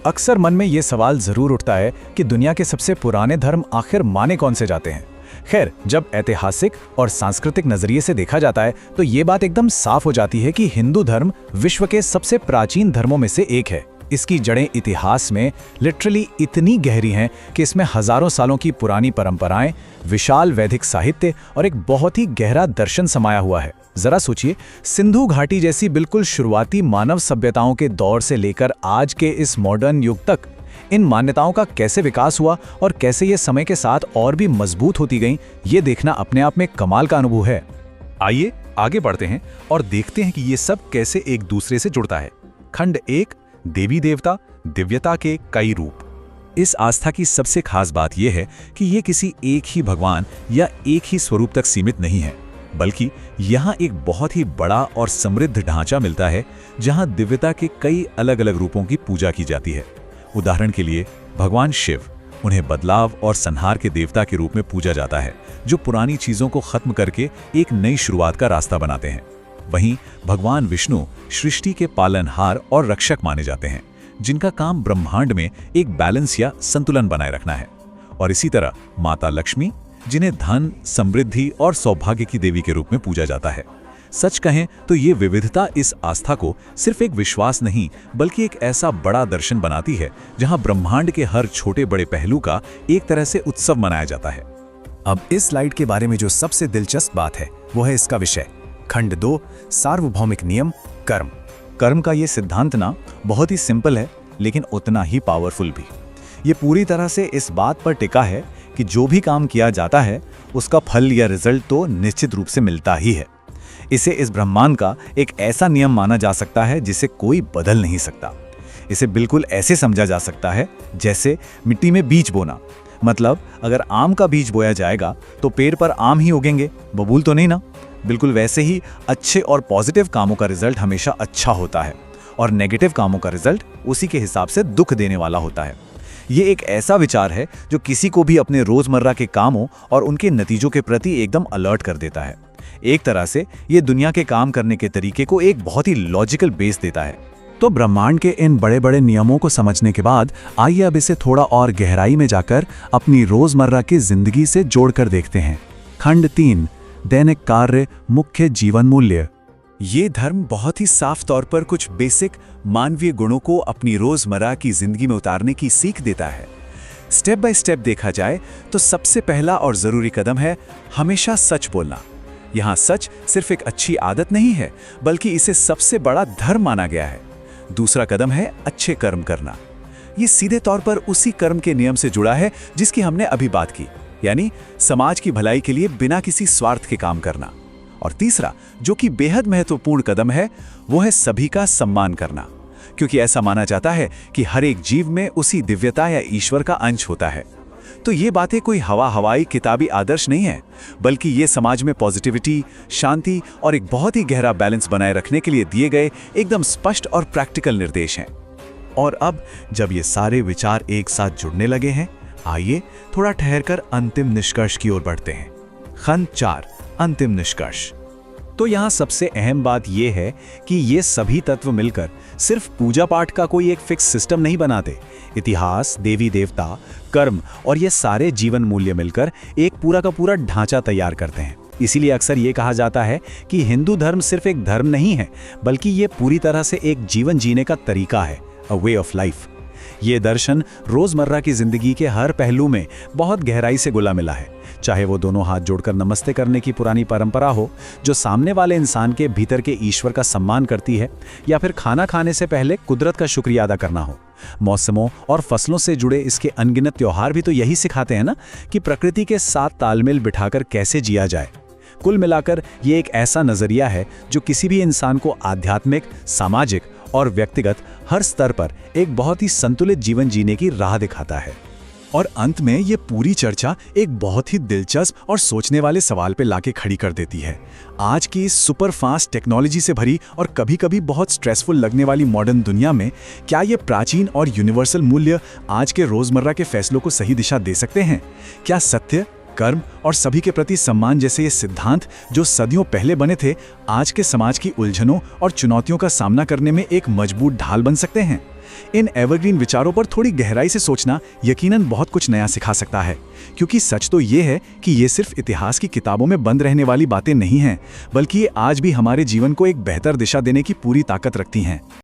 अक्सर मन में ये सवाल जरूर उठता है कि दुनिया के सबसे पुराने धर्म आखिर माने कौन से जाते हैं। खैर, जब ऐतिहासिक और सांस्कृतिक नजरिए से देखा जाता है तो ये बात एकदम साफ हो जाती है कि हिंदू धर्म विश्व के सबसे प्राचीन धर्मों में से एक है। इसकी जड़ें इतिहास में लिटरली इतनी गहरी हैं कि इसमें हजारों सालों की पुरानी परंपराएं, विशाल वैदिक साहित्य और एक बहुत ही गहरा दर्शन समाया हुआ है। जरा सोचिए, सिंधु घाटी जैसी बिल्कुल शुरुआती मानव सभ्यताओं के दौर से लेकर आज के इस मॉडर्न युग तक इन मान्यताओं का कैसे विकास हुआ और कैसे ये समय के साथ और भी मजबूत होती गईं, ये देखना अपने आप में कमाल का अनुभव है। आइए आगे बढ़ते हैं और देखते हैं कि ये सब कैसे एक दूसरे से जुड़ता है। खंड 1, देवी देवता, दिव्यता के कई रूप। इस आस्था की सबसे खास बात यह है कि ये किसी एक ही भगवान या एक ही स्वरूप तक सीमित नहीं है, बल्कि यहाँ एक बहुत ही बड़ा और समृद्ध ढांचा मिलता है जहाँ दिव्यता के कई अलग अलग रूपों की पूजा की जाती है। उदाहरण के लिए भगवान शिव, उन्हें बदलाव और संहार के देवता के रूप में पूजा जाता है, जो पुरानी चीजों को खत्म करके एक नई शुरुआत का रास्ता बनाते हैं। वहीं भगवान विष्णु सृष्टि के पालनहार और रक्षक माने जाते हैं, जिनका काम ब्रह्मांड में एक बैलेंस या संतुलन बनाए रखना है। और इसी तरह माता लक्ष्मी, जिन्हें धन, समृद्धि और सौभाग्य की देवी के रूप में पूजा जाता है। सच कहें तो ये विविधता इस आस्था को सिर्फ एक विश्वास नहीं, बल्कि एक ऐसा बड़ा दर्शन बनाती है जहां ब्रह्मांड के हर छोटे बड़े पहलू का एक तरह से उत्सव मनाया जाता है। अब इस स्लाइड के बारे में जो सबसे दिलचस्प बात है वो है इसका विषय। खंड 2, सार्वभौमिक नियम, कर्म। कर्म का ये सिद्धांत ना बहुत ही सिंपल है, लेकिन उतना ही पावरफुल भी। ये पूरी तरह से इस बात पर टिका है कि जो भी काम किया जाता है उसका फल या रिजल्ट तो निश्चित रूप से मिलता ही है। इसे इस ब्रह्मांड का एक ऐसा नियम माना जा सकता है जिसे कोई बदल नहीं सकता। इसे बिल्कुल ऐसे समझा जा सकता है जैसे मिट्टी में बीज बोना। मतलब अगर आम का बीज बोया जाएगा तो पेड़ पर आम ही उगेंगे, बबूल तो नहीं ना। बिल्कुल वैसे ही अच्छे और पॉजिटिव कामों का रिजल्ट हमेशा अच्छा होता है और नेगेटिव कामों का रिजल्ट उसी के हिसाब से दुख देने वाला होता है। ये एक ऐसा विचार है जो किसी को भी अपने रोजमर्रा के कामों और उनके नतीजों के प्रति एकदम अलर्ट कर देता है। एक तरह से ये दुनिया के काम करने के तरीके को एक बहुत ही लॉजिकल बेस देता है। तो ब्रह्मांड के इन बड़े बड़े नियमों को समझने के बाद आइए अब इसे थोड़ा और गहराई में जाकर अपनी रोजमर्रा की जिंदगी से जोड़कर देखते हैं। खंड 3, दैनिक कार्य, मुख्य जीवन मूल्य। ये धर्म बहुत ही साफ तौर पर कुछ बेसिक मानवीय गुणों को अपनी रोजमर्रा की जिंदगी में उतारने की सीख देता है। स्टेप बाय स्टेप देखा जाए तो सबसे पहला और जरूरी कदम है हमेशा सच बोलना। यहाँ सच सिर्फ एक अच्छी आदत नहीं है, बल्कि इसे सबसे बड़ा धर्म माना गया है। दूसरा कदम है अच्छे कर्म करना। ये सीधे तौर पर उसी कर्म के नियम से जुड़ा है जिसकी हमने अभी बात की, यानी समाज की भलाई के लिए बिना किसी स्वार्थ के काम करना। और तीसरा, जो कि बेहद महत्वपूर्ण कदम है, वो है सभी का सम्मान करना, क्योंकि ऐसा माना जाता है कि हर एक जीव में उसी दिव्यता या ईश्वर का अंश होता है। तो ये बातें कोई हवाई किताबी आदर्श नहीं है, बल्कि ये समाज में पॉजिटिविटी, शांति और एक बहुत ही गहरा बैलेंस बनाए रखने के लिए दिए गए एकदम स्पष्ट और प्रैक्टिकल निर्देश हैं। और अब जब ये सारे विचार एक साथ जुड़ने लगे हैं, आइए थोड़ा ठहरकर अंतिम निष्कर्ष की ओर बढ़ते हैं। खंड 4, अंतिम निष्कर्ष। तो यहाँ सबसे अहम बात यह है कि ये सभी तत्व मिलकर सिर्फ पूजा पाठ का कोई एक फिक्स सिस्टम नहीं बनाते। इतिहास, देवी देवता, कर्म और ये सारे जीवन मूल्य मिलकर एक पूरा का पूरा ढांचा तैयार करते हैं। इसीलिए अक्सर ये कहा जाता है कि हिंदू धर्म सिर्फ एक धर्म नहीं है, बल्कि ये पूरी तरह से एक जीवन जीने का तरीका है, अ वे ऑफ लाइफ। ये दर्शन रोजमर्रा की जिंदगी के हर पहलू में बहुत गहराई से घुला मिला है। चाहे वो दोनों हाथ जोड़कर नमस्ते करने की पुरानी परंपरा हो, जो सामने वाले इंसान के भीतर के ईश्वर का सम्मान करती है, या फिर खाना खाने से पहले कुदरत का शुक्रिया अदा करना हो। मौसमों और फसलों से जुड़े इसके अनगिनत त्योहार भी तो यही सिखाते हैं ना, कि प्रकृति के साथ तालमेल बिठाकर कैसे जिया जाए। कुल मिलाकर ये एक ऐसा नजरिया है जो किसी भी इंसान को आध्यात्मिक, सामाजिक और व्यक्तिगत हर स्तर पर एक बहुत ही संतुलित जीवन जीने की राह दिखाता है। और अंत में ये पूरी चर्चा एक बहुत ही दिलचस्प और सोचने वाले सवाल पे लाके खड़ी कर देती है। आज की इस सुपर फास्ट टेक्नोलॉजी से भरी और कभी-कभी बहुत स्ट्रेसफुल लगने वाली मॉडर्न दुनिया में क्या ये प्राचीन और यूनिवर्सल मूल्य आज के रोजमर्रा के फैसलों को सही दिशा दे सकते हैं? क्या सत्य, कर्म और सभी के प्रति सम्मान जैसे ये सिद्धांत जो सदियों पहले बने थे, आज के समाज की उलझनों और चुनौतियों का सामना करने में एक मजबूत ढाल बन सकते हैं। इन एवरग्रीन विचारों पर थोड़ी गहराई से सोचना यकीनन बहुत कुछ नया सिखा सकता है, क्योंकि सच तो ये है कि ये सिर्फ इतिहास की किताबों में बंद रहने वाली बातें नहीं हैं, बल्कि ये आज भी हमारे जीवन को एक बेहतर दिशा देने की पूरी ताकत रखती हैं।